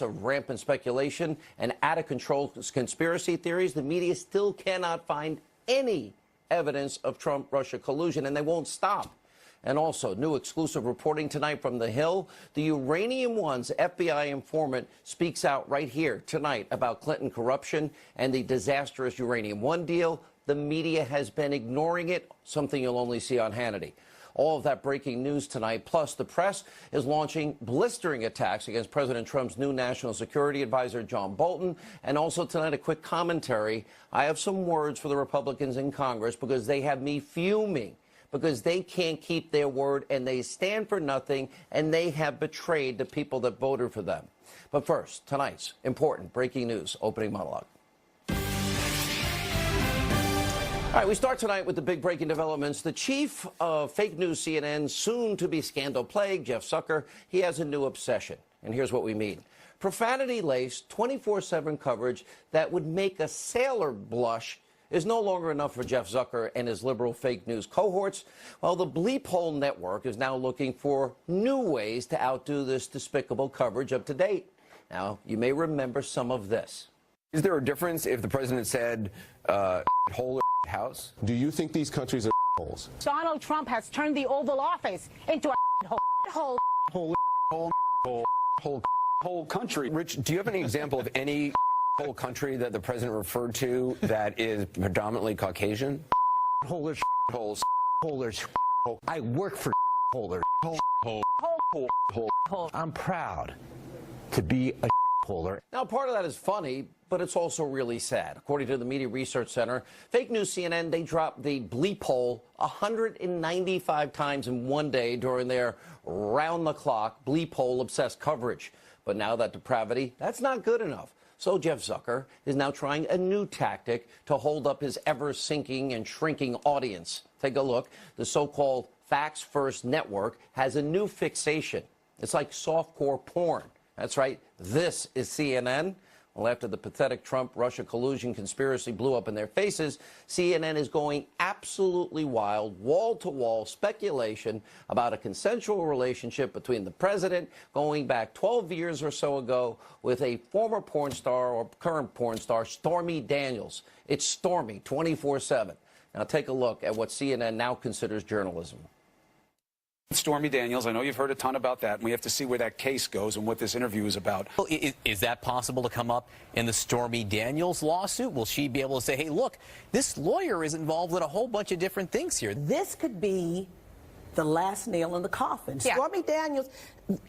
months of rampant speculation and out-of-control conspiracy theories, the media still cannot find any evidence of Trump-Russia collusion, and they won't stop. And also, new exclusive reporting tonight from The Hill. The Uranium One's FBI informant speaks out right here tonight about Clinton corruption and the disastrous Uranium One deal. The media has been ignoring it, something you'll only see on Hannity. All of that breaking news tonight. Plus, the press is launching blistering attacks against President Trump's new national security advisor, John Bolton. And also tonight, a quick commentary. I have some words for the Republicans in Congress because they have me fuming, because they can't keep their word and they stand for nothing and they have betrayed the people that voted for them. But first, tonight's important breaking news opening monologue. All right, we start tonight with the big breaking developments. The chief of fake news CNN, soon to be scandal-plagued, Jeff Zucker, he has a new obsession. And here's what we mean. Profanity-laced 24/7 coverage that would make a sailor blush is no longer enough for Jeff Zucker and his liberal fake news cohorts. Well, the Bleep Hole Network is now looking for new ways to outdo this despicable coverage up to date. Now, you may remember some of this. Is there a difference if the president said, hole or house? Do you think these countries are holes? Donald Trump has turned the Oval Office into a hole. Whole country. Rich, do you have any example of any whole country that the president referred to that is predominantly Caucasian? Holders. Holes. Holders. I work for holders. I'm proud to be a holder. Now, part of that is funny, but it's also really sad. According to the Media Research Center, fake news CNN, they dropped the bleep hole 195 times in one day during their round-the-clock bleep hole-obsessed coverage. But now that depravity, that's not good enough. So Jeff Zucker is now trying a new tactic to hold up his ever-sinking and shrinking audience. Take a look. The so-called Facts First Network has a new fixation. It's like softcore porn. That's right. This is CNN. Well, after the pathetic Trump-Russia collusion conspiracy blew up in their faces, CNN is going absolutely wild, wall-to-wall speculation about a consensual relationship between the president going back 12 years or so ago with a former porn star or current porn star, Stormy Daniels. It's Stormy 24/7. Now take a look at what CNN now considers journalism. Stormy Daniels, I know you've heard a ton about that, and we have to see where that case goes and what this interview is about. Is that possible to come up in the Stormy Daniels lawsuit? Will she be able to say, hey, look, this lawyer is involved in a whole bunch of different things here? This could be the last nail in the coffin. Yeah. Stormy Daniels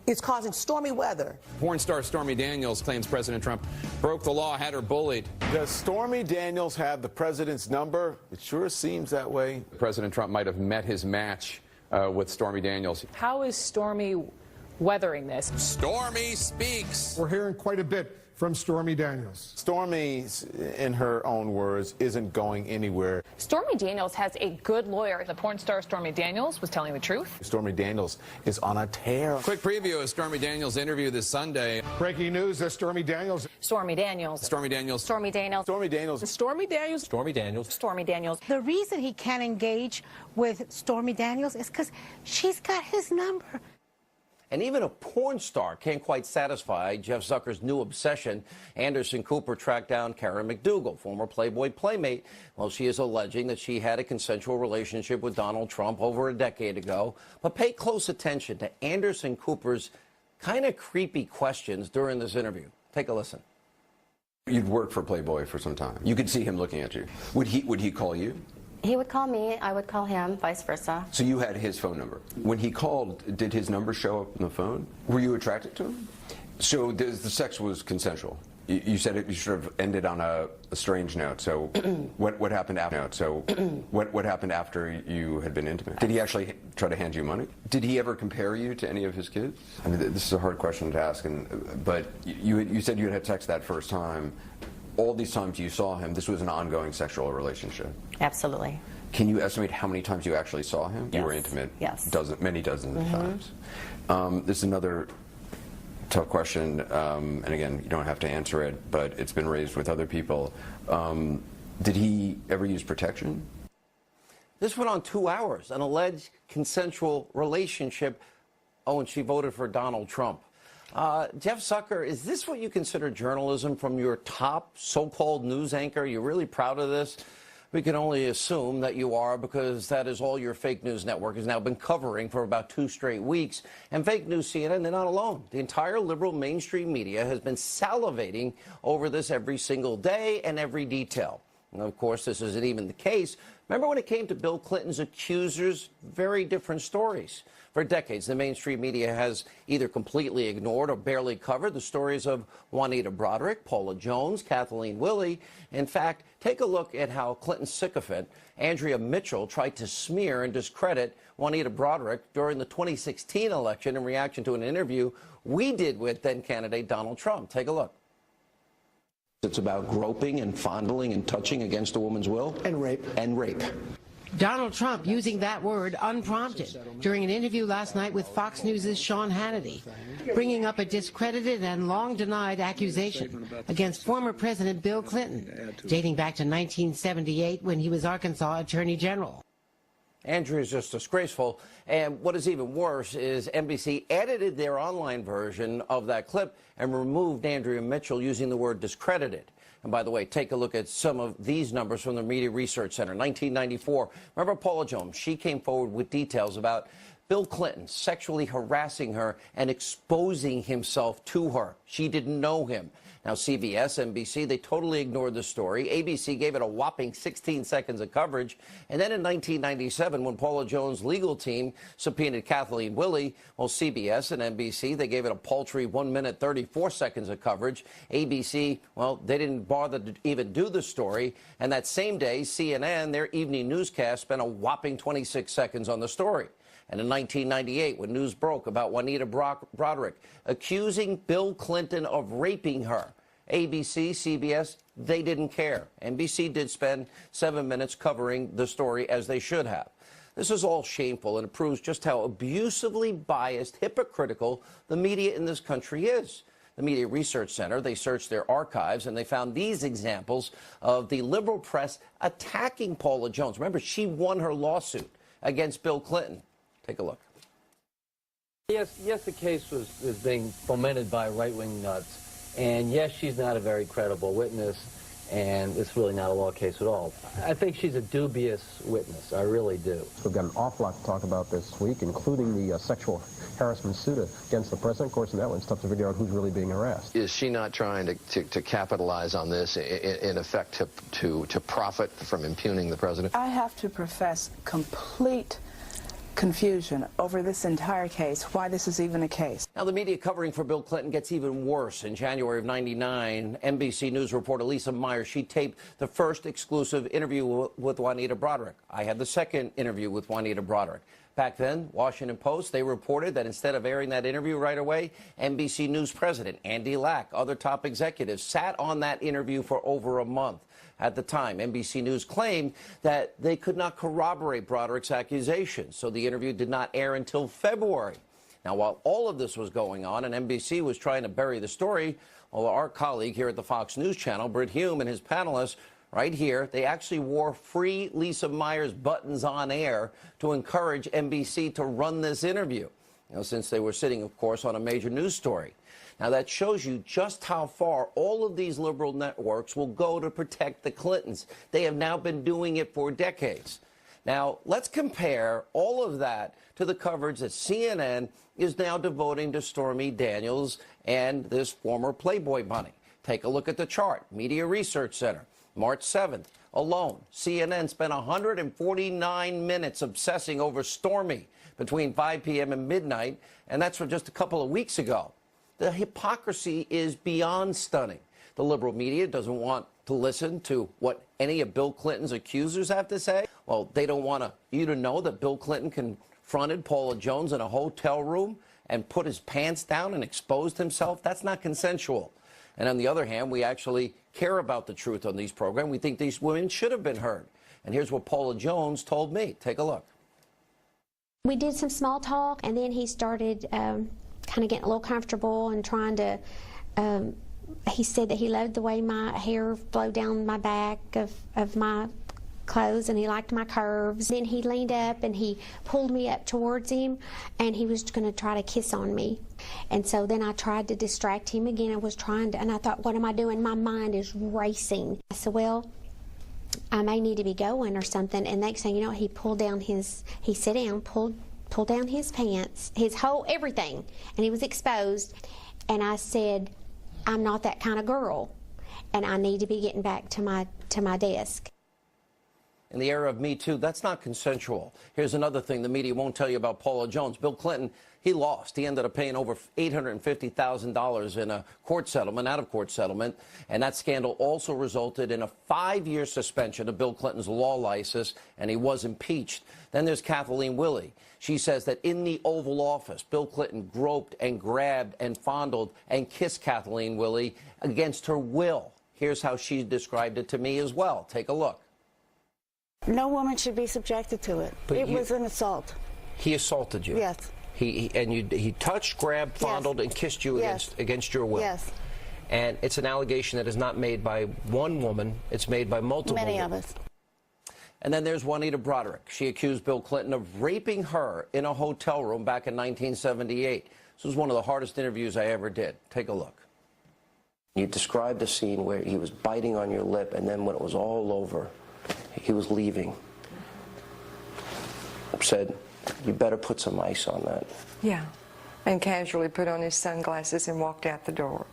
is causing stormy weather. Porn star Stormy Daniels claims President Trump broke the law, had her bullied. Does Stormy Daniels have the president's number? It sure seems that way. President Trump might have met his match with Stormy Daniels. How is Stormy weathering this? Stormy speaks. We're hearing quite a bit from Stormy Daniels. Stormy, in her own words, isn't going anywhere. Stormy Daniels has a good lawyer. The porn star Stormy Daniels was telling the truth. Stormy Daniels is on a tear. Quick preview of Stormy Daniels' interview this Sunday. Breaking news that Stormy Daniels. Stormy Daniels. Stormy Daniels. Stormy Daniels. Stormy Daniels. Stormy Daniels. Stormy Daniels. Stormy Daniels. The reason he can't engage with Stormy Daniels is because she's got his number. And even a porn star can't quite satisfy Jeff Zucker's new obsession. Anderson Cooper tracked down Karen McDougal, former Playboy playmate. Well, she is alleging that she had a consensual relationship with Donald Trump over a decade ago. But pay close attention to Anderson Cooper's kind of creepy questions during this interview. Take a listen. You'd worked for Playboy for some time. You could see him looking at you. Would he call you? He would call me, I would call him, vice versa. So you had his phone number. When he called, did his number show up on the phone? Were you attracted to him? So the sex was consensual. You said it sort of ended on a strange note. So what happened after? What happened after you had been intimate? Did he actually try to hand you money? Did he ever compare you to any of his kids? I mean, this is a hard question to ask. But you said you had sex that first time. All these times you saw him, this was an ongoing sexual relationship. Absolutely. Can you estimate how many times you actually saw him? Yes. You were intimate. Yes. Many dozens of times. This is another tough question, and again, you don't have to answer it, but it's been raised with other people. Did he ever use protection? This went on 2 hours, an alleged consensual relationship. Oh, and she voted for Donald Trump. Jeff Zucker, is this what you consider journalism from your top so-called news anchor? Are you really proud of this? We can only assume that you are, because that is all your fake news network has now been covering for about 2 straight weeks. And fake news CNN, they're not alone. The entire liberal mainstream media has been salivating over this every single day and every detail. And of course, this isn't even the case. Remember when it came to Bill Clinton's accusers? Very different stories. For decades, the mainstream media has either completely ignored or barely covered the stories of Juanita Broaddrick, Paula Jones, Kathleen Willey. In fact, take a look at how Clinton's sycophant, Andrea Mitchell, tried to smear and discredit Juanita Broaddrick during the 2016 election in reaction to an interview we did with then-candidate Donald Trump. Take a look. It's about groping and fondling and touching against a woman's will. And rape. And rape. Donald Trump using that word unprompted during an interview last night with Fox News' Sean Hannity, bringing up a discredited and long-denied accusation against former President Bill Clinton, dating back to 1978 when he was Arkansas Attorney General. Andrew is just disgraceful. And what is even worse is NBC edited their online version of that clip and removed Andrea Mitchell using the word discredited. And by the way, take a look at some of these numbers from the Media Research Center. 1994, remember Paula Jones? She came forward with details about Bill Clinton sexually harassing her and exposing himself to her. She didn't know him. Now, CBS, NBC, they totally ignored the story. ABC gave it a whopping 16 seconds of coverage. And then in 1997, when Paula Jones' legal team subpoenaed Kathleen Willey, well, CBS and NBC, they gave it a paltry 1 minute, 34 seconds of coverage. ABC, well, they didn't bother to even do the story. And that same day, CNN, their evening newscast, spent a whopping 26 seconds on the story. And in 1998, when news broke about Juanita Broaddrick accusing Bill Clinton of raping her, ABC, CBS, they didn't care. NBC did spend 7 minutes covering the story, as they should have. This is all shameful, and it proves just how abusively biased, hypocritical the media in this country is. The Media Research Center, they searched their archives, and they found these examples of the liberal press attacking Paula Jones. Remember, she won her lawsuit against Bill Clinton. Take a look. Yes, the case is being fomented by right-wing nuts. And yes, she's not a very credible witness, and it's really not a law case at all. I think she's a dubious witness. I really do. We've got an awful lot to talk about this week, including the sexual harassment suit against the president. Of course, in that one, it's tough to figure out who's really being harassed. Is she not trying to capitalize on this, in effect, to profit from impugning the president? I have to profess complete confusion over this entire case, why this is even a case. Now, the media covering for Bill Clinton gets even worse. In January of '99, NBC News reporter Lisa Meyer, she taped the first exclusive interview with Juanita Broaddrick. I had the second interview with Juanita Broaddrick. Back then, Washington Post, they reported that instead of airing that interview right away, NBC News president Andy Lack, other top executives, sat on that interview for over a month. At the time, NBC News claimed that they could not corroborate Broaddrick's accusations, so the interview did not air until February. Now, while all of this was going on and NBC was trying to bury the story, well, our colleague here at the Fox News Channel, Britt Hume, and his panelists right here, they actually wore free Lisa Meyer's buttons on air to encourage NBC to run this interview, since they were sitting, of course, on a major news story. Now, that shows you just how far all of these liberal networks will go to protect the Clintons. They have now been doing it for decades. Now, let's compare all of that to the coverage that CNN is now devoting to Stormy Daniels and this former Playboy bunny. Take a look at the chart. Media Research Center, March 7th. Alone, CNN spent 149 minutes obsessing over Stormy between 5 p.m. and midnight, and that's from just a couple of weeks ago. The hypocrisy is beyond stunning. The liberal media doesn't want to listen to what any of Bill Clinton's accusers have to say. Well, they don't want you to know that Bill Clinton confronted Paula Jones in a hotel room and put his pants down and exposed himself. That's not consensual. And on the other hand, we actually care about the truth on these programs. We think these women should have been heard. And here's what Paula Jones told me. Take a look. We did some small talk, and then he started kind of getting a little comfortable and trying to, he said that he loved the way my hair flowed down my back of my clothes and he liked my curves. Then he leaned up and he pulled me up towards him and he was going to try to kiss on me. And so then I tried to distract him again. And I thought, what am I doing? My mind is racing. I said, well, I may need to be going or something. And next thing you know, he sat down, pulled down his pants, his whole everything, and he was exposed. And I said, I'm not that kind of girl, and I need to be getting back to my desk. In the era of Me Too, that's not consensual. Here's another thing the media won't tell you about Paula Jones. Bill Clinton, he lost. He ended up paying over $850,000 in a court settlement, out-of-court settlement, and that scandal also resulted in a 5-year suspension of Bill Clinton's law license, and he was impeached. Then there's Kathleen Willey. She says that in the Oval Office, Bill Clinton groped and grabbed and fondled and kissed Kathleen Willey against her will. Here's how she described it to me as well. Take a look. No woman should be subjected to it. It was an assault. He assaulted you? Yes. He touched, grabbed, fondled, and kissed you against your will? Yes. And it's an allegation that is not made by one woman. It's made by multiple Many women. of us. And then there's Juanita Broderick. She accused Bill Clinton of raping her in a hotel room back in 1978. This was one of the hardest interviews I ever did. Take a look. You described a scene where he was biting on your lip, and then when it was all over, he was leaving. Said, you better put some ice on that. Yeah, and casually put on his sunglasses and walked out the door.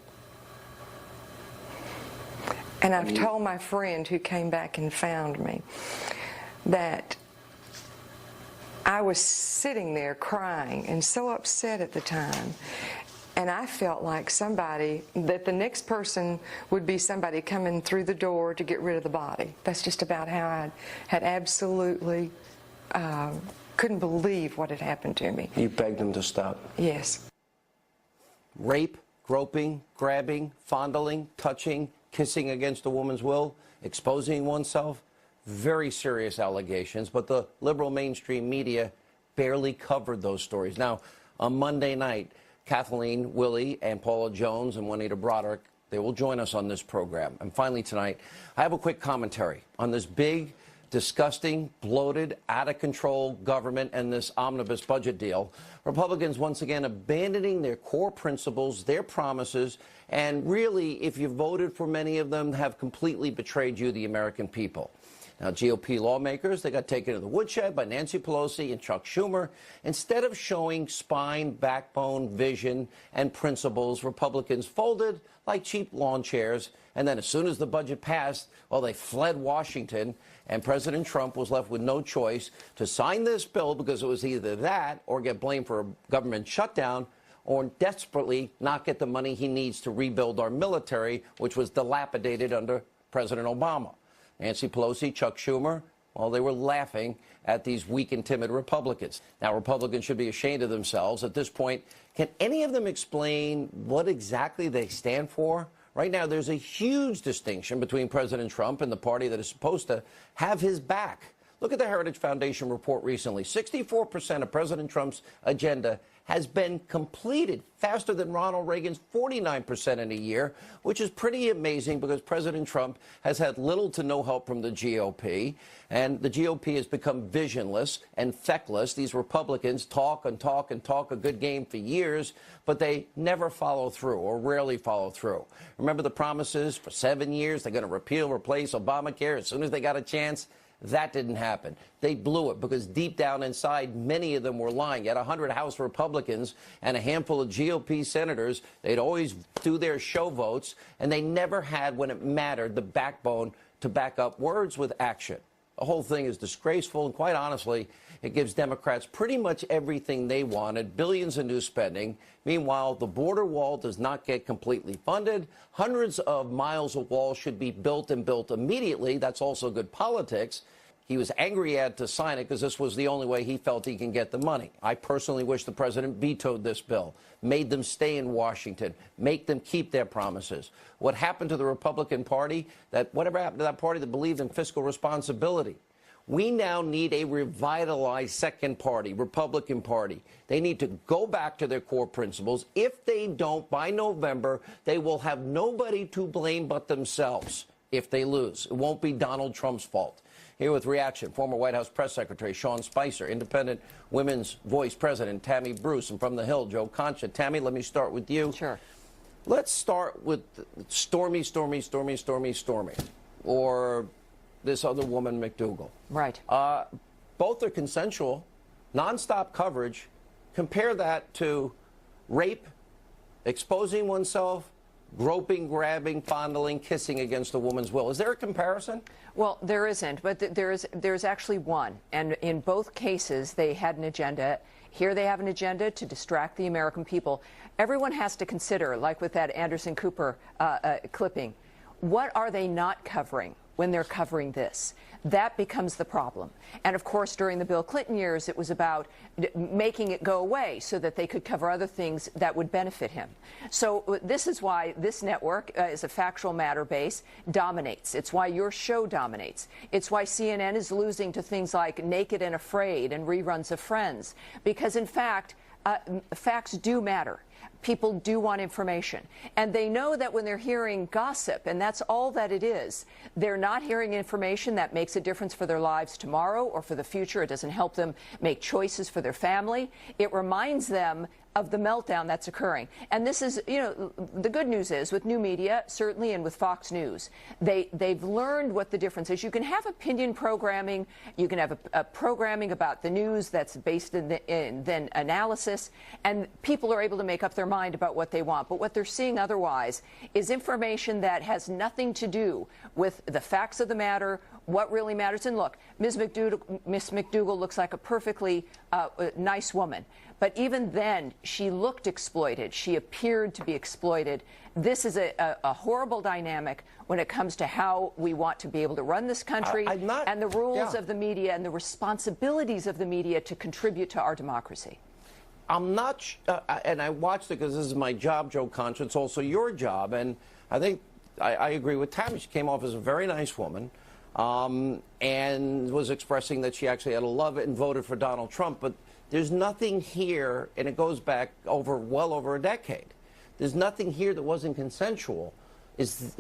And I've told my friend who came back and found me that I was sitting there crying and so upset at the time. And I felt like that the next person would be somebody coming through the door to get rid of the body. That's just about how I had absolutely couldn't believe what had happened to me. You begged him to stop? Yes. Rape, groping, grabbing, fondling, touching, kissing against a woman's will, exposing oneself. Very serious allegations, but the liberal mainstream media barely covered those stories. Now, on Monday night, Kathleen Willey and Paula Jones and Juanita Broderick, they will join us on this program. And finally tonight, I have a quick commentary on this big, disgusting, bloated, out-of-control government and this omnibus budget deal. Republicans once again abandoning their core principles, their promises, and really, if you voted for many of them, have completely betrayed you, the American people. Now, GOP lawmakers, they got taken to the woodshed by Nancy Pelosi and Chuck Schumer. Instead of showing spine, backbone, vision, and principles, Republicans folded like cheap lawn chairs. And then as soon as the budget passed, well, they fled Washington. And President Trump was left with no choice to sign this bill because it was either that or get blamed for a government shutdown or desperately not get the money he needs to rebuild our military, which was dilapidated under President Obama. Nancy Pelosi, Chuck Schumer, well, they were laughing at these weak and timid Republicans. Now, Republicans should be ashamed of themselves. At this point, can any of them explain what exactly they stand for? Right now, there's a huge distinction between President Trump and the party that is supposed to have his back. Look at the Heritage Foundation report recently. 64% of President Trump's agenda has been completed faster than Ronald Reagan's 49% in a year, which is pretty amazing because President Trump has had little to no help from the GOP, and the GOP has become visionless and feckless. These Republicans talk and talk and talk a good game for years, but they never follow through or rarely follow through. Remember the promises for 7 years? They're going to repeal, replace Obamacare as soon as they got a chance. That didn't happen. They blew it because deep down inside, many of them were lying. You had 100 House Republicans and a handful of GOP senators. They'd always do their show votes, and they never had, when it mattered, the backbone to back up words with action. The whole thing is disgraceful, and quite honestly, it gives Democrats pretty much everything they wanted, billions in new spending. Meanwhile, the border wall does not get completely funded. Hundreds of miles of wall should be built and built immediately. That's also good politics. He was angry he had to sign it because this was the only way he felt he can get the money. I personally wish the president vetoed this bill, made them stay in Washington, make them keep their promises. What happened to the Republican Party? Whatever happened to that party that believed in fiscal responsibility? We now need a revitalized second party, Republican Party. They need to go back to their core principles. If they don't, by November, they will have nobody to blame but themselves. if they lose. It won't be Donald Trump's fault. Here with reaction, former White House press secretary Sean Spicer, independent Women's Voice president Tammy Bruce, and from the Hill, Joe Concha. Tammy, let me start with you. Sure. Let's start with Stormy, or this other woman, McDougal. Right. Both are consensual, nonstop coverage. Compare that to rape, exposing oneself, groping, grabbing, fondling, kissing against a woman's will. Is there a comparison? Well, there isn't, but there's actually one. And in both cases, they had an agenda. Here they have an agenda to distract the American people. Everyone has to consider, like with that Anderson Cooper clipping, what are they not covering when they're covering this? That becomes the problem. And of course, during the Bill Clinton years, it was about making it go away so that they could cover other things that would benefit him. So this is why this network, as a factual matter base, dominates. It's why your show dominates. It's why CNN is losing to things like Naked and Afraid and reruns of Friends. Because in fact, facts do matter. People do want information. And they know that when they're hearing gossip, and that's all that it is, they're not hearing information that makes a difference for their lives tomorrow or for the future. It doesn't help them make choices for their family. It reminds them of the meltdown that's occurring. And this is, you know, the good news is with new media, certainly, and with Fox News, they've learned what the difference is. You can have opinion programming. You can have a programming about the news that's based in then analysis, and people are able to make up their mind about what they want. But what they're seeing otherwise is information that has nothing to do with the facts of the matter, what really matters. And look, Ms. McDougal looks like a perfectly nice woman. But even then, she looked exploited. She appeared to be exploited. This is a horrible dynamic when it comes to how we want to be able to run this country and the rules of the media and the responsibilities of the media to contribute to our democracy. I'm not, and I watched it because this is my job, Joe Concha. It's also your job. And I think I agree with Tammy. She came off as a very nice woman and was expressing that she actually had a love it and voted for Donald Trump. But there's nothing here, and it goes back well over a decade. There's nothing here that wasn't consensual. Is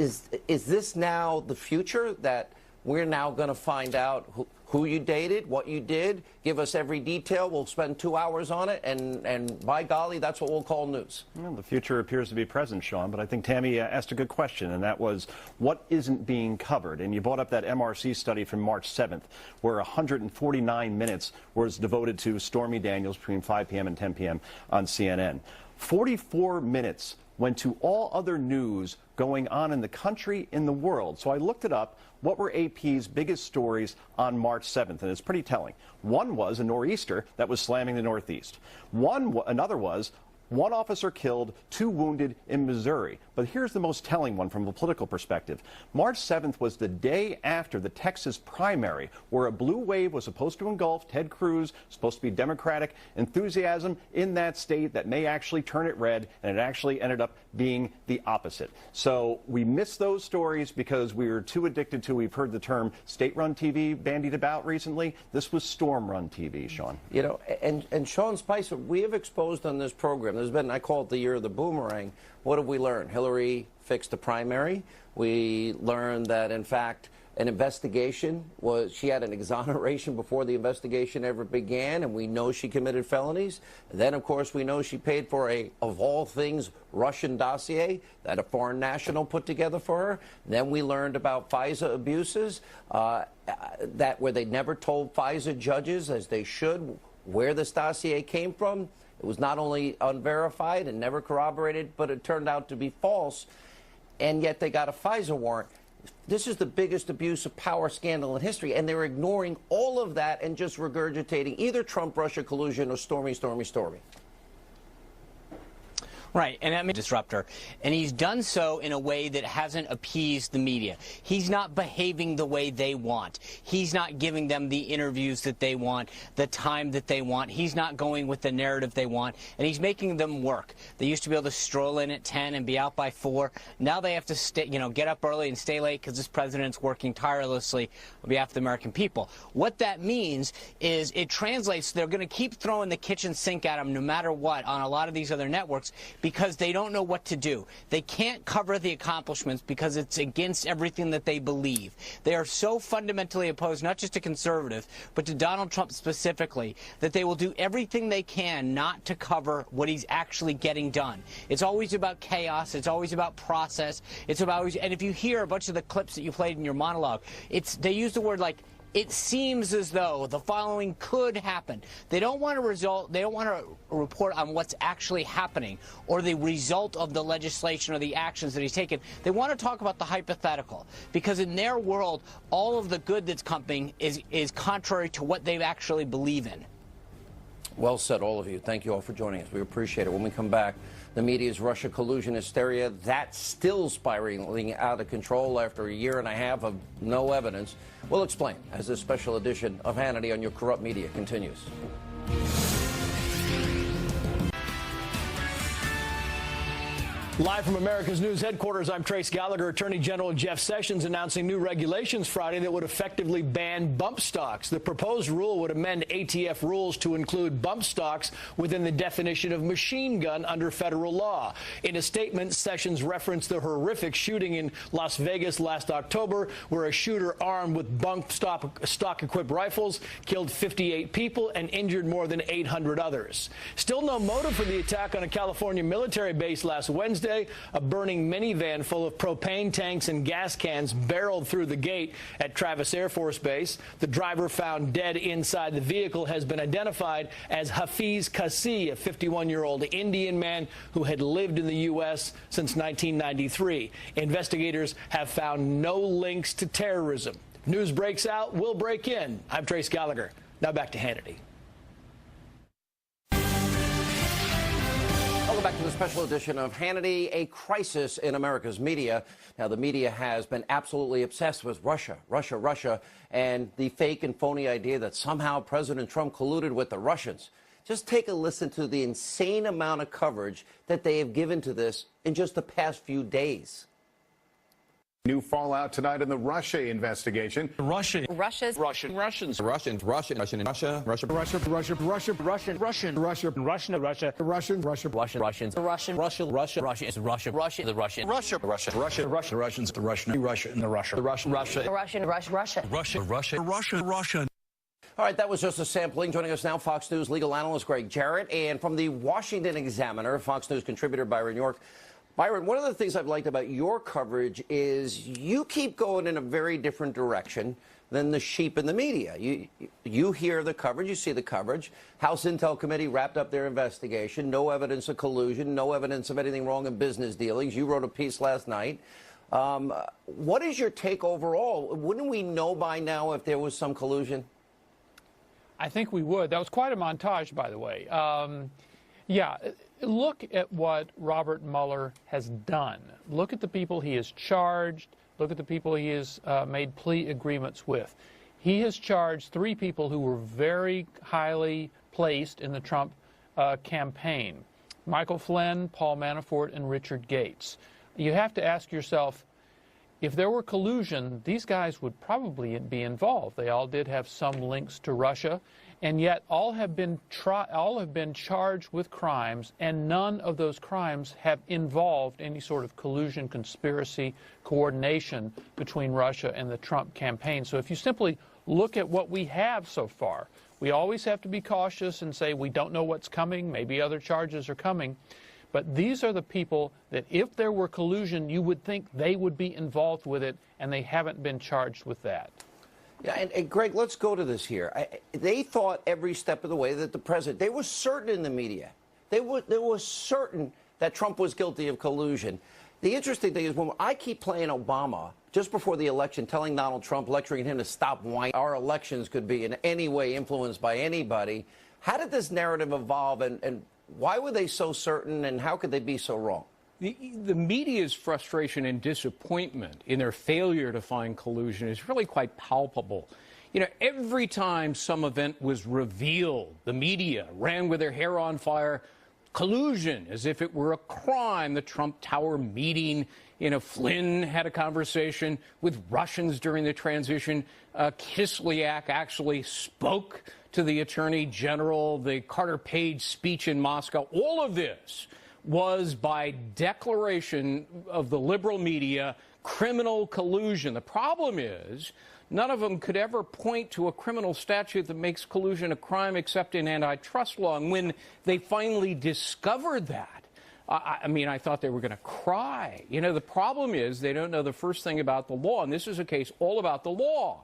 this now the future, that we're now going to find out who you dated, what you did, give us every detail, we'll spend 2 hours on it, and by golly, that's what we'll call news? Well, the future appears to be present, Sean, but I think Tammy asked a good question, and that was, what isn't being covered? And you brought up that MRC study from March 7th, where 149 minutes was devoted to Stormy Daniels between 5 p.m. and 10 p.m. on CNN. 44 minutes went to all other news going on in the country, in the world. So I looked it up. What were AP's biggest stories on March 7th? And it's pretty telling. One was a nor'easter that was slamming the Northeast. Another was one officer killed, 2 wounded in Missouri. But here's the most telling one from a political perspective. March 7th was the day after the Texas primary, where a blue wave was supposed to engulf Ted Cruz, supposed to be Democratic enthusiasm in that state that may actually turn it red, and it actually ended up being the opposite. So we missed those stories because we were too addicted to, we've heard the term state-run TV bandied about recently. This was storm-run TV, Sean. You know, and Sean Spicer, we have exposed on this program, there's been, I call it the year of the boomerang. What have we learned? Hillary fixed the primary. We learned that, in fact, an investigation she had an exoneration before the investigation ever began, and we know she committed felonies. And then, of course, we know she paid for of all things, Russian dossier that a foreign national put together for her. And then we learned about FISA abuses, where they never told FISA judges, as they should, where this dossier came from. It was not only unverified and never corroborated, but it turned out to be false, and yet they got a FISA warrant. This is the biggest abuse of power scandal in history, and they're ignoring all of that and just regurgitating either Trump-Russia collusion or Stormy. Right, and that may disrupt her. And he's done so in a way that hasn't appeased the media. He's not behaving the way they want. He's not giving them the interviews that they want, the time that they want. He's not going with the narrative they want, and he's making them work. They used to be able to stroll in at 10 and be out by 4. Now they have to stay, get up early and stay late because this president's working tirelessly on behalf of the American people. What that means is it translates, they're going to keep throwing the kitchen sink at him no matter what on a lot of these other networks, because they don't know what to do. They can't cover the accomplishments because it's against everything that they believe. They are so fundamentally opposed, not just to conservatives, but to Donald Trump specifically, that they will do everything they can not to cover what he's actually getting done. It's always about chaos. It's always about process. It's about, and if you hear a bunch of the clips that you played in your monologue, they use the word like, it seems as though the following could happen. They don't want to report on what's actually happening or the result of the legislation or the actions that he's taken. They want to talk about the hypothetical, because in their world, all of the good that's coming is contrary to what they actually believe in. Well said, all of you. Thank you all for joining us. We appreciate it. When we come back, the media's Russia collusion hysteria, that's still spiraling out of control after a year and a half of no evidence. We'll explain as this special edition of Hannity on Your Corrupt Media continues. Live from America's News headquarters, I'm Trace Gallagher. Attorney General Jeff Sessions announcing new regulations Friday that would effectively ban bump stocks. The proposed rule would amend ATF rules to include bump stocks within the definition of machine gun under federal law. In a statement, Sessions referenced the horrific shooting in Las Vegas last October, where a shooter armed with bump stock-equipped rifles killed 58 people and injured more than 800 others. Still no motive for the attack on a California military base last Wednesday. A burning minivan full of propane tanks and gas cans barreled through the gate at Travis Air Force Base. The driver found dead inside the vehicle has been identified as Hafiz Kasi, a 51-year-old Indian man who had lived in the U.S. since 1993. Investigators have found no links to terrorism. If news breaks out, we'll break in. I'm Trace Gallagher. Now back to Hannity. Welcome back to the special edition of Hannity, a crisis in America's media. Now, the media has been absolutely obsessed with Russia, and the fake and phony idea that somehow President Trump colluded with the Russians. Just take a listen to the insane amount of coverage that they have given to this in just the past few days. New fallout tonight in the Russia investigation. Russians. All right, that was just a sampling. Joining us now, Fox News legal analyst Greg Jarrett, and from the Washington Examiner, Fox News contributor Byron York. Byron, one of the things I've liked about your coverage is you keep going in a very different direction than the sheep in the media. You hear the coverage, you see the coverage. House Intel Committee wrapped up their investigation. No evidence of collusion, no evidence of anything wrong in business dealings. You wrote a piece last night. What is your take overall? Wouldn't we know by now if there was some collusion? I think we would. That was quite a montage, by the way. Yeah, look at what Robert Mueller has done. Look at the people he has charged. Look at the people he has made plea agreements with. He has charged 3 people who were very highly placed in the Trump campaign: Michael Flynn, Paul Manafort, and Richard Gates. You have to ask yourself, if there were collusion, these guys would probably be involved. They all did have some links to Russia, and yet all have been charged with crimes, and none of those crimes have involved any sort of collusion, conspiracy, coordination between Russia and the Trump campaign. So if you simply look at what we have so far, we always have to be cautious and say we don't know what's coming, maybe other charges are coming. But these are the people that if there were collusion, you would think they would be involved with it, and they haven't been charged with that. Yeah, and Greg, let's go to this here. They thought every step of the way that the president, they were certain in the media, they were certain that Trump was guilty of collusion. The interesting thing is when I keep playing Obama just before the election, telling Donald Trump, lecturing him to stop whining, our elections could be in any way influenced by anybody. How did this narrative evolve, and why were they so certain, and how could they be so wrong? The media's frustration and disappointment in their failure to find collusion is really quite palpable. You know, every time some event was revealed, the media ran with their hair on fire. Collusion, as if it were a crime. The Trump Tower meeting, Flynn had a conversation with Russians during the transition. Kislyak actually spoke to the Attorney General, the Carter Page speech in Moscow. All of this was, by declaration of the liberal media, criminal collusion. The problem is none of them could ever point to a criminal statute that makes collusion a crime except in antitrust law. And when they finally discovered that, I mean, I thought they were going to cry. You know, the problem is they don't know the first thing about the law, and this is a case all about the law.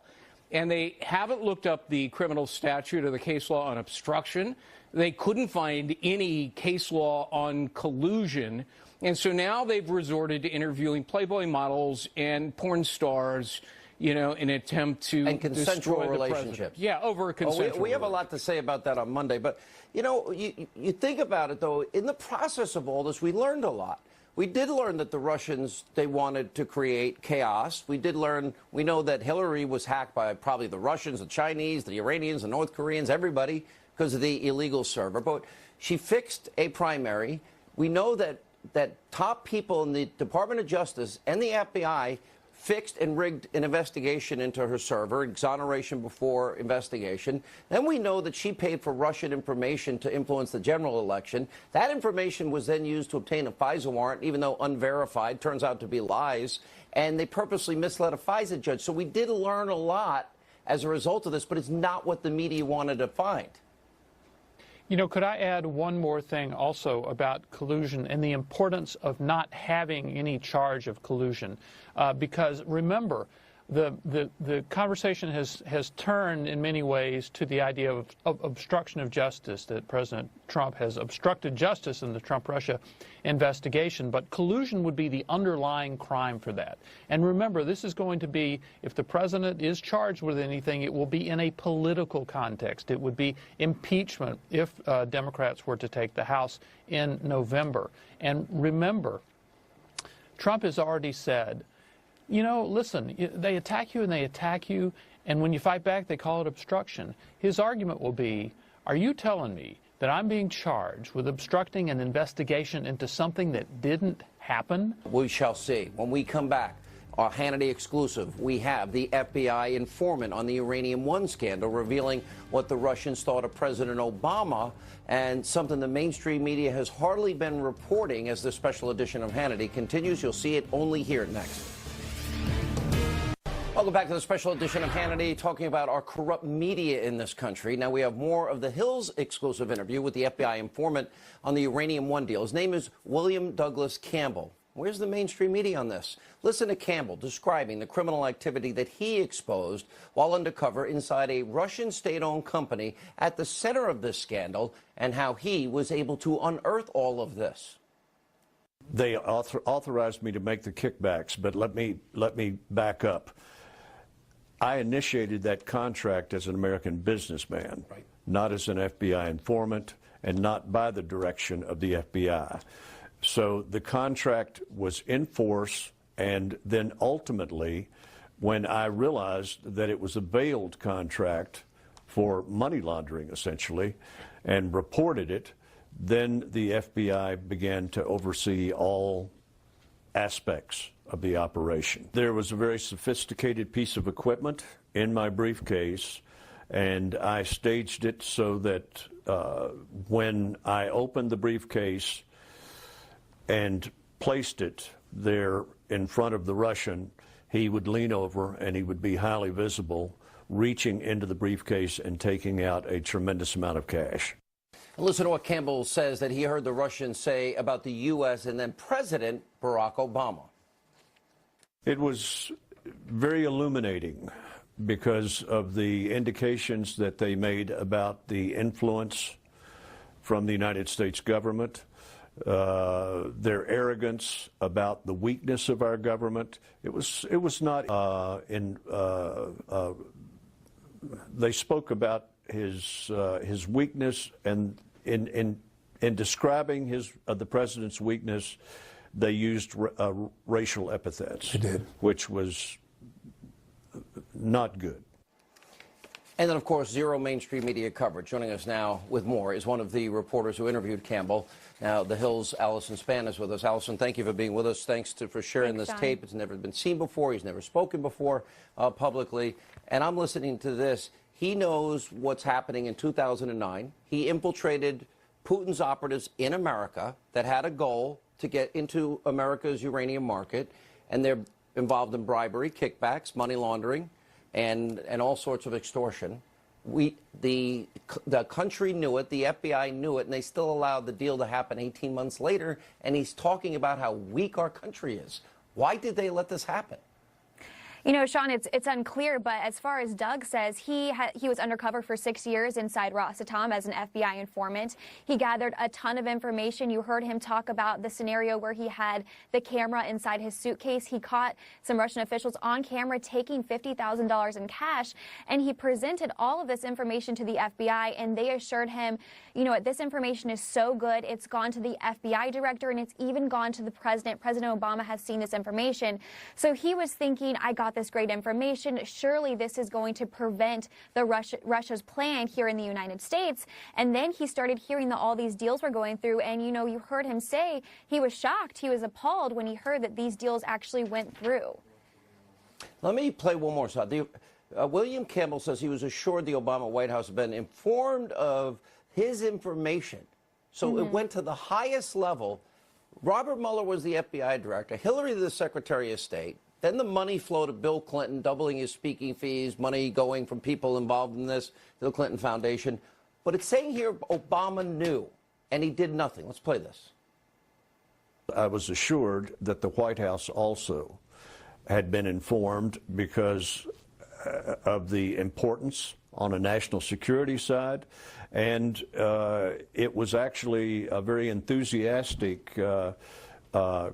And they haven't looked up the criminal statute or the case law on obstruction. They couldn't find any case law on collusion. And so now they've resorted to interviewing Playboy models and porn stars, you know, in an attempt to and consensual destroy relationships. Yeah, over a consensual. We have a lot to say about that on Monday. But, you know, you think about it, though, in the process of all this, we learned a lot. We did learn that the Russians, they wanted to create chaos. We know that Hillary was hacked by probably the Russians, the Chinese, the Iranians, the North Koreans, everybody, because of the illegal server. But she fixed a primary. We know that top people in the Department of Justice and the FBI fixed and rigged an investigation into her server, exoneration before investigation. Then we know that she paid for Russian information to influence the general election. That information was then used to obtain a FISA warrant, even though unverified, turns out to be lies. And they purposely misled a FISA judge. So we did learn a lot as a result of this, but it's not what the media wanted to find. You know, could I add one more thing also about collusion and the importance of not having any charge of collusion? Because remember, the conversation has turned in many ways to the idea of obstruction of justice, that President Trump has obstructed justice in the Trump-Russia investigation. But collusion would be the underlying crime for that. And remember, this is going to be, if the president is charged with anything, it will be in a political context. It would be impeachment if Democrats were to take the House in November. And remember, Trump has already said, you know, listen, they attack you and they attack you, and when you fight back, they call it obstruction. His argument will be, are you telling me that I'm being charged with obstructing an investigation into something that didn't happen? We shall see. When we come back, our Hannity exclusive, we have the FBI informant on the Uranium One scandal revealing what the Russians thought of President Obama, and something the mainstream media has hardly been reporting. As this special edition of Hannity continues, you'll see it only here next. Welcome back to the special edition of Hannity, talking about our corrupt media in this country. Now we have more of the Hills exclusive interview with the FBI informant on the Uranium One deal. His name is William Douglas Campbell. Where's the mainstream media on this? Listen to Campbell describing the criminal activity that he exposed while undercover inside a Russian state-owned company at the center of this scandal, and how he was able to unearth all of this. They authorized me to make the kickbacks, but let me back up. I initiated that contract as an American businessman, not as an FBI informant, and not by the direction of the FBI. So the contract was in force, and then ultimately, when I realized that it was a veiled contract for money laundering, essentially, and reported it, then the FBI began to oversee all aspects of the operation. There was a very sophisticated piece of equipment in my briefcase, and I staged it so that when I opened the briefcase and placed it there in front of the Russian, he would lean over and he would be highly visible, reaching into the briefcase and taking out a tremendous amount of cash. Listen to what Campbell says that he heard the Russians say about the U.S. and then President Barack Obama. It was very illuminating because of the indications that they made about the influence from the United States government, their arrogance about the weakness of our government. It was not they spoke about his weakness, and in describing the president's weakness, they used racial epithets. They did, which was not good. And then, of course, zero mainstream media coverage. Joining us now with more is one of the reporters who interviewed Campbell. Now, the Hill's Allison Spann is with us. Allison, thank you for being with us. Thanks for sharing this tape. It's never been seen before. He's never spoken before publicly. And I'm listening to this. He knows what's happening in 2009. He infiltrated Putin's operatives in America that had a goal to get into America's uranium market, and they're involved in bribery, kickbacks, money laundering, and all sorts of extortion. The country knew it, the FBI knew it, and they still allowed the deal to happen 18 months later, and he's talking about how weak our country is. Why did they let this happen? You know, Sean, it's unclear, but as far as Doug says, he was undercover for 6 years inside Rosatom as an FBI informant. He gathered a ton of information. You heard him talk about the scenario where he had the camera inside his suitcase. He caught some Russian officials on camera taking $50,000 in cash, and he presented all of this information to the FBI, and they assured him, you know what, this information is so good, it's gone to the FBI director, and it's even gone to the president. President Obama has seen this information. So he was thinking, I got this great information. Surely this is going to prevent the Russia's plan here in the United States. And then he started hearing that all these deals were going through. And, you know, you heard him say he was shocked. He was appalled when he heard that these deals actually went through. Let me play one more side. William Campbell says he was assured the Obama White House had been informed of his information. So it went to the highest level. Robert Mueller was the FBI director. Hillary, the Secretary of State. Then the money flowed to Bill Clinton, doubling his speaking fees, money going from people involved in this to the Clinton Foundation. But it's saying here Obama knew, and he did nothing. Let's play this. I was assured that the White House also had been informed because of the importance on a national security side, and it was actually a very enthusiastic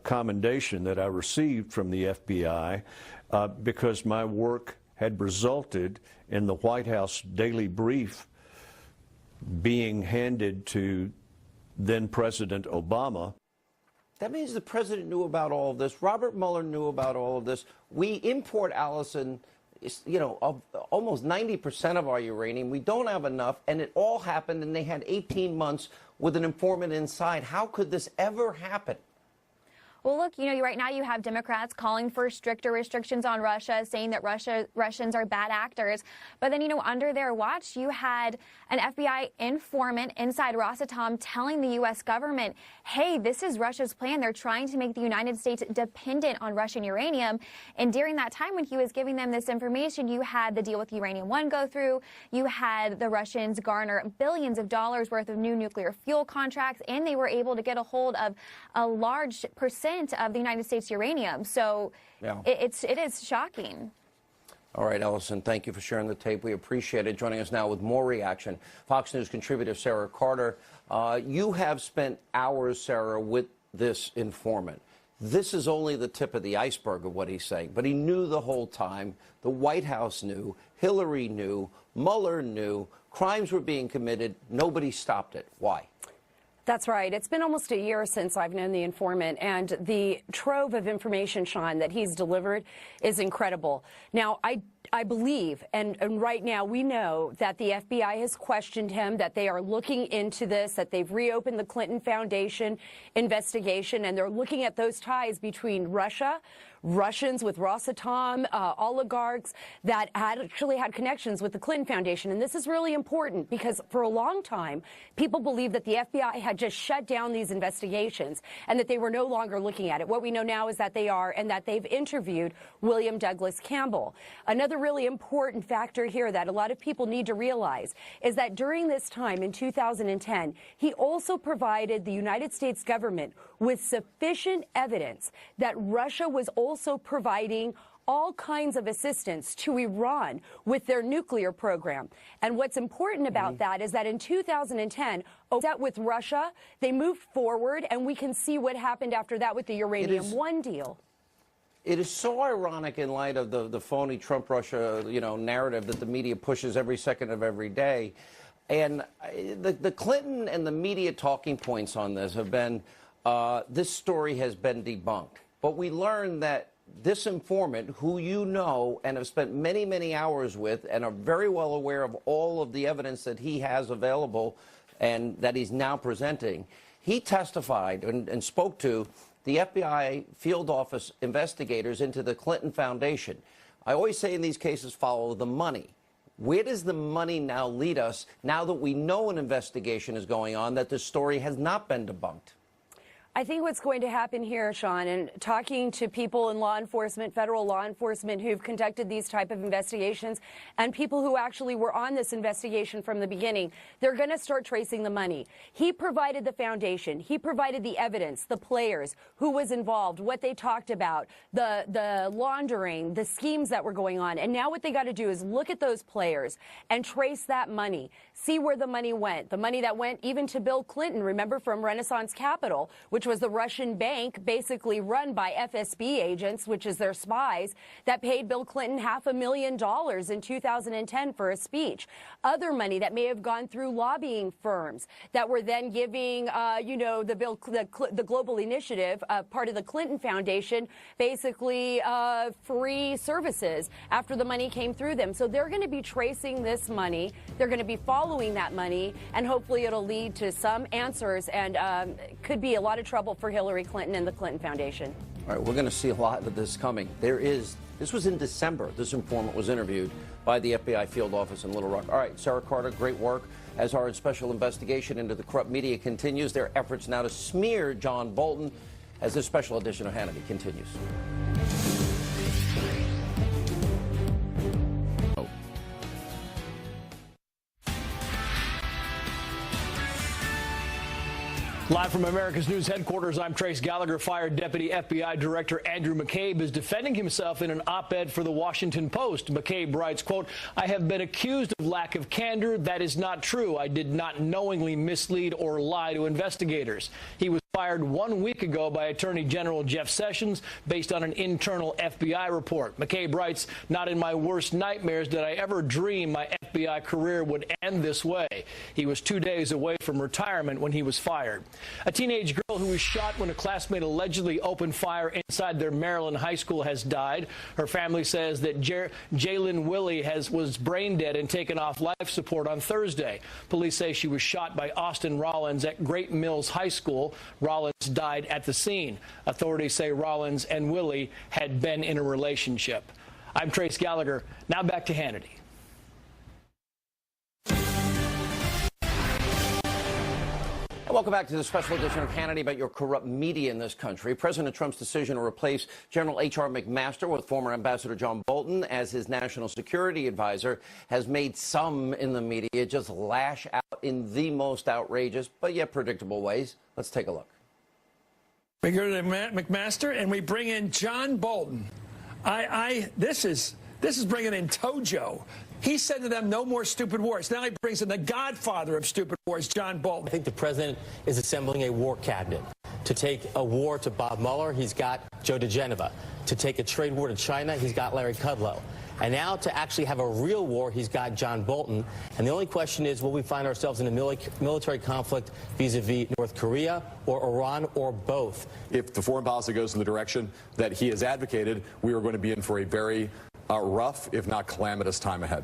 commendation that I received from the FBI because my work had resulted in the White House daily brief being handed to then President Obama. That means the president knew about all of this. Robert Mueller knew about all of this. We import, Allison, you know, almost 90% of our uranium. We don't have enough, and it all happened, and they had 18 months with an informant inside. How could this ever happen? Well, look, you know, right now you have Democrats calling for stricter restrictions on Russia, saying that Russians are bad actors. But then, you know, under their watch, you had an FBI informant inside Rosatom telling the U.S. government, hey, this is Russia's plan. They're trying to make the United States dependent on Russian uranium. And during that time when he was giving them this information, you had the deal with Uranium One go through. You had the Russians garner billions of dollars worth of new nuclear fuel contracts, and they were able to get a hold of a large percent of the United States uranium. So it is shocking. All right, Ellison, thank you for sharing the tape. We appreciate it. Joining us now with more reaction, Fox News contributor Sarah Carter. You have spent hours, Sarah, with this informant. This is only the tip of the iceberg of what he's saying, but he knew the whole time. The White House knew, Hillary knew, Mueller knew, crimes were being committed. Nobody stopped it. Why? That's right. It's been almost a year since I've known the informant, and the trove of information, Sean, that he's delivered is incredible. Now, I believe, and right now we know that the FBI has questioned him, that they are looking into this, that they've reopened the Clinton Foundation investigation, and they're looking at those ties between Russia, Russians with Rosatom, oligarchs that actually had connections with the Clinton Foundation. And this is really important because for a long time, people believed that the FBI had just shut down these investigations and that they were no longer looking at it. What we know now is that they are, and that they've interviewed William Douglas Campbell. Another really important factor here that a lot of people need to realize is that during this time in 2010, he also provided the United States government with sufficient evidence that Russia was also providing all kinds of assistance to Iran with their nuclear program. And what's important about that is that in 2010, that with Russia, they moved forward, and we can see what happened after that with the Uranium One deal. It is so ironic in light of the phony Trump-Russia, narrative that the media pushes every second of every day. And the Clinton and the media talking points on this have been, this story has been debunked. But we learned that this informant, who you know and have spent many, many hours with and are very well aware of all of the evidence that he has available and that he's now presenting, he testified and spoke to the FBI field office investigators into the Clinton Foundation. I always say in these cases, follow the money. Where does the money now lead us now that we know an investigation is going on, that the story has not been debunked? I think what's going to happen here, Sean, and talking to people in law enforcement, federal law enforcement who've conducted these type of investigations and people who actually were on this investigation from the beginning, they're going to start tracing the money. He provided the foundation. He provided the evidence, the players, who was involved, what they talked about, the laundering, the schemes that were going on. And now what they got to do is look at those players and trace that money, see where the money went. The money that went even to Bill Clinton, remember, from Renaissance Capital, which was the Russian bank basically run by FSB agents, which is their spies, that paid Bill Clinton $500,000 in 2010 for a speech. Other money that may have gone through lobbying firms that were then giving, the Global Initiative, part of the Clinton Foundation, basically free services after the money came through them. So they're going to be tracing this money. They're going to be following that money, and hopefully it'll lead to some answers, and could be a lot of trouble for Hillary Clinton and the Clinton Foundation. All right, we're going to see a lot of this coming. This was in December. This informant was interviewed by the FBI field office in Little Rock. All right, Sarah Carter, great work. As our special investigation into the corrupt media continues, their efforts now to smear John Bolton as this special edition of Hannity continues. Live from America's News headquarters, I'm Trace Gallagher. Fired Deputy FBI Director Andrew McCabe is defending himself in an op-ed for the Washington Post. McCabe writes, quote, "I have been accused of lack of candor. That is not true. I did not knowingly mislead or lie to investigators." He was fired 1 week ago by Attorney General Jeff Sessions based on an internal FBI report. McCabe writes, "Not in my worst nightmares did I ever dream my FBI career would end this way." He was 2 days away from retirement when he was fired. A teenage girl who was shot when a classmate allegedly opened fire inside their Maryland high school has died. Her family says that Jalen Willie was brain dead and taken off life support on Thursday. Police say she was shot by Austin Rollins at Great Mills High School. Rollins died at the scene. Authorities say Rollins and Willie had been in a relationship. I'm Trace Gallagher. Now back to Hannity. Welcome back to the special edition of Hannity about your corrupt media in this country. President Trump's decision to replace General H.R. McMaster with former Ambassador John Bolton as his national security advisor has made some in the media just lash out in the most outrageous but yet predictable ways. Let's take a look. We go to McMaster and we bring in John Bolton. This is bringing in Tojo. He said to them, "No more stupid wars." Now he brings in the godfather of stupid wars, John Bolton. I think the president is assembling a war cabinet. To take a war to Bob Mueller, he's got Joe DeGeneva. To take a trade war to China, he's got Larry Kudlow. And now to actually have a real war, he's got John Bolton. And the only question is, will we find ourselves in a military conflict vis-a-vis North Korea or Iran or both? If the foreign policy goes in the direction that he has advocated, we are going to be in for a very rough, if not calamitous, time ahead.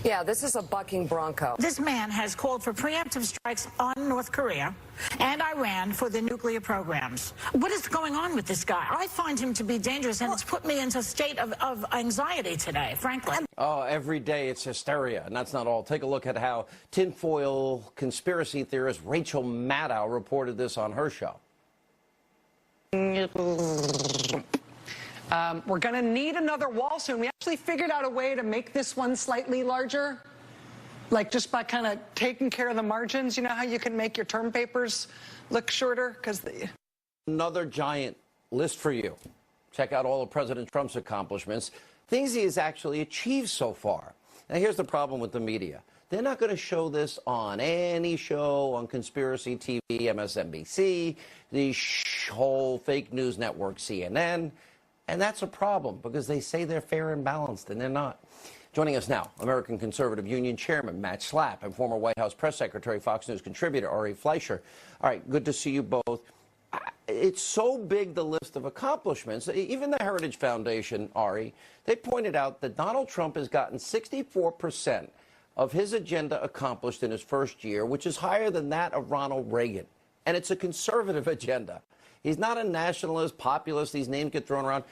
Yeah, this is a bucking bronco. This man has called for preemptive strikes on North Korea and Iran for the nuclear programs. What is going on with this guy? I find him to be dangerous, and it's put me into a state of anxiety today, frankly. Oh, every day it's hysteria, and that's not all. Take a look at how tinfoil conspiracy theorist Rachel Maddow reported this on her show. We're going to need another wall soon. We actually figured out a way to make this one slightly larger, like just by kind of taking care of the margins. You know how you can make your term papers look shorter? Another giant list for you. Check out all of President Trump's accomplishments, things he has actually achieved so far. Now, here's the problem with the media. They're not going to show this on any show on Conspiracy TV, MSNBC, the whole fake news network, CNN. And that's a problem because they say they're fair and balanced, and they're not. Joining us now, American Conservative Union Chairman Matt Schlapp and former White House Press Secretary, Fox News contributor Ari Fleischer. All right, good to see you both. It's so big, the list of accomplishments. Even the Heritage Foundation, Ari, they pointed out that Donald Trump has gotten 64% of his agenda accomplished in his first year, which is higher than that of Ronald Reagan. And it's a conservative agenda. He's not a nationalist, populist. These names get thrown around.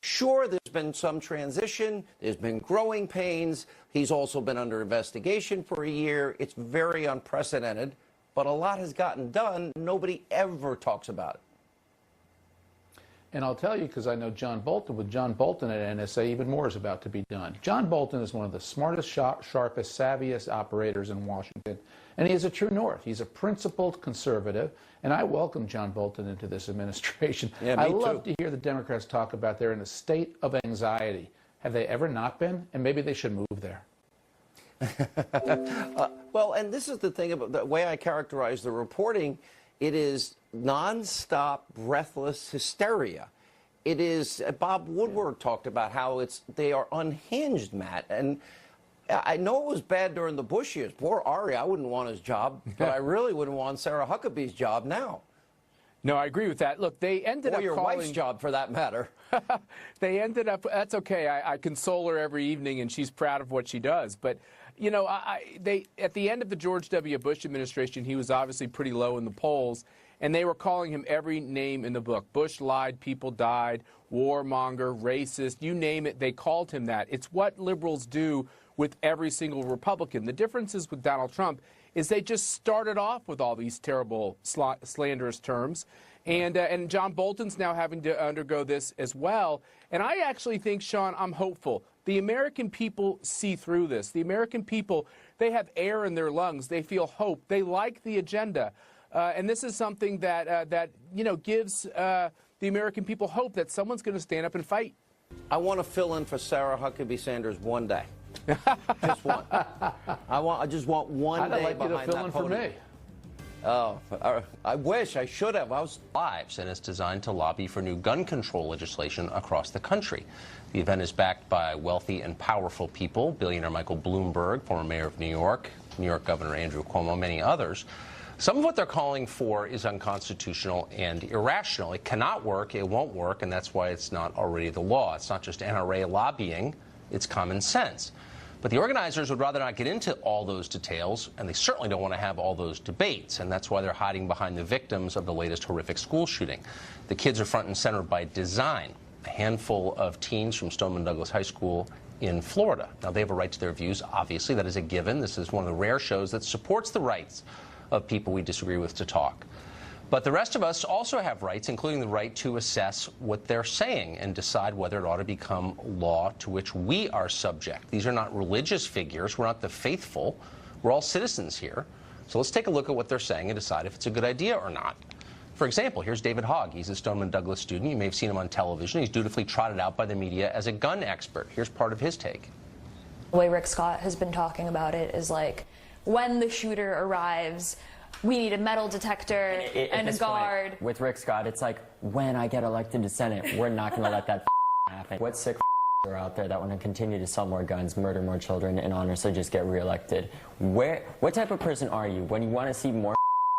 Sure, there's been some transition. There's been growing pains. He's also been under investigation for a year. It's very unprecedented, but a lot has gotten done. Nobody ever talks about it. And I'll tell you, because I know John Bolton, with John Bolton at NSA, even more is about to be done. John Bolton is one of the smartest, sharpest, savviest operators in Washington, and he is a true north. He's a principled conservative, and I welcome John Bolton into this administration. Yeah, me I love too. to hear the Democrats talk about they're in a state of anxiety. Have they ever not been? And maybe they should move there. Well, and this is the thing about the way I characterize the reporting. It is nonstop, breathless hysteria. It is, Bob Woodward talked about how they are unhinged, Matt. And I know it was bad during the Bush years. Poor Ari, I wouldn't want his job, but I really wouldn't want Sarah Huckabee's job now. No, I agree with that. Look, they ended up your calling... wife's job, for that matter. They ended up... That's okay. I console her every evening, and she's proud of what she does. But, you know, at the end of the George W. Bush administration, he was obviously pretty low in the polls, and they were calling him every name in the book. Bush lied, people died, warmonger, racist, you name it, they called him that. It's what liberals do with every single Republican. The difference is with Donald Trump is they just started off with all these terrible slanderous terms. And John Bolton's now having to undergo this as well. And I actually think, Sean, I'm hopeful. The American people see through this. The American people, they have air in their lungs. They feel hope. They like the agenda. And this is something that you know, gives the American people hope that someone's going to stand up and fight. I want to fill in for Sarah Huckabee Sanders one day. Just one. I just want one day like you to behind fill that in for podium. me. Oh, I wish I should have. Lives, and it's designed to lobby for new gun control legislation across the country. The event is backed by wealthy and powerful people, billionaire Michael Bloomberg, former mayor of New York Governor Andrew Cuomo, many others. Some of what they're calling for is unconstitutional and irrational. It cannot work, it won't work, and that's why it's not already the law. It's not just NRA lobbying, it's common sense. But the organizers would rather not get into all those details, and they certainly don't want to have all those debates, and that's why they're hiding behind the victims of the latest horrific school shooting. The kids are front and center by design. A handful of teens from Stoneman Douglas High School in Florida. Now, they have a right to their views, obviously. That is a given. This is one of the rare shows that supports the rights of people we disagree with to talk. But the rest of us also have rights, including the right to assess what they're saying and decide whether it ought to become law to which we are subject. These are not religious figures. We're not the faithful. We're all citizens here. So let's take a look at what they're saying and decide if it's a good idea or not. For example, here's David Hogg. He's a Stoneman Douglas student. You may have seen him on television. He's dutifully trotted out by the media as a gun expert. Here's part of his take. The way Rick Scott has been talking about it is like, when the shooter arrives, we need a metal detector and a guard. Point, with Rick Scott, it's like, when I get elected to Senate, we're not going to let that happen. What sick are out there that want to continue to sell more guns, murder more children, and honestly just get reelected? What type of person are you when you want to see more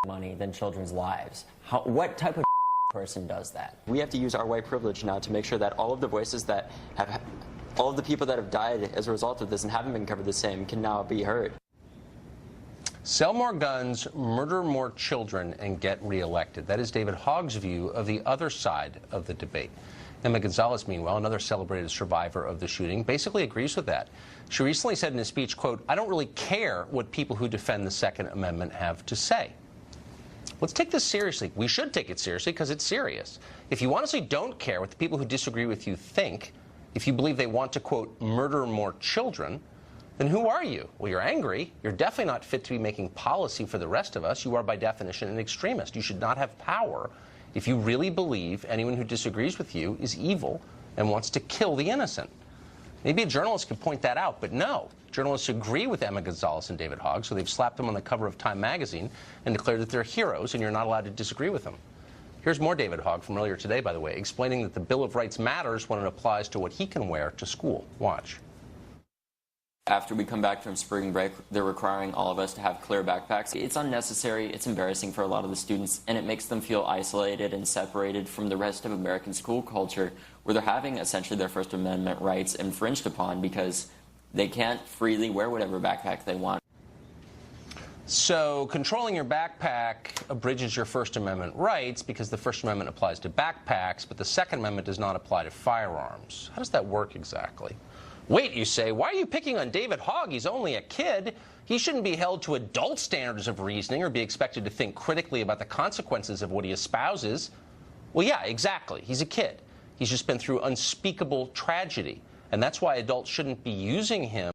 money than children's lives? What type of person does that? We have to use our white privilege now to make sure that all of the voices that have, all of the people that have died as a result of this and haven't been covered the same can now be heard. Sell more guns, murder more children, and get reelected. That is David Hogg's view of the other side of the debate. Emma Gonzalez, meanwhile, another celebrated survivor of the shooting, basically agrees with that. She recently said in a speech, quote, "I don't really care what people who defend the Second Amendment have to say." Let's take this seriously. We should take it seriously because it's serious. If you honestly don't care what the people who disagree with you think, if you believe they want to, quote, murder more children, then who are you? Well, you're angry. You're definitely not fit to be making policy for the rest of us. You are, by definition, an extremist. You should not have power if you really believe anyone who disagrees with you is evil and wants to kill the innocent. Maybe a journalist could point that out, but no. Journalists agree with Emma Gonzalez and David Hogg, so they've slapped them on the cover of Time magazine and declared that they're heroes, and you're not allowed to disagree with them. Here's more David Hogg from earlier today, by the way, explaining that the Bill of Rights matters when it applies to what he can wear to school. Watch. After we come back from spring break, they're requiring all of us to have clear backpacks. It's unnecessary, it's embarrassing for a lot of the students, and it makes them feel isolated and separated from the rest of American school culture, where they're having essentially their First Amendment rights infringed upon because they can't freely wear whatever backpack they want. So controlling your backpack abridges your First Amendment rights because the First Amendment applies to backpacks, but the Second Amendment does not apply to firearms. How does that work exactly? Wait, you say, why are you picking on David Hogg? He's only a kid. He shouldn't be held to adult standards of reasoning or be expected to think critically about the consequences of what he espouses. Well, yeah, exactly. He's a kid. He's just been through unspeakable tragedy, and that's why adults shouldn't be using him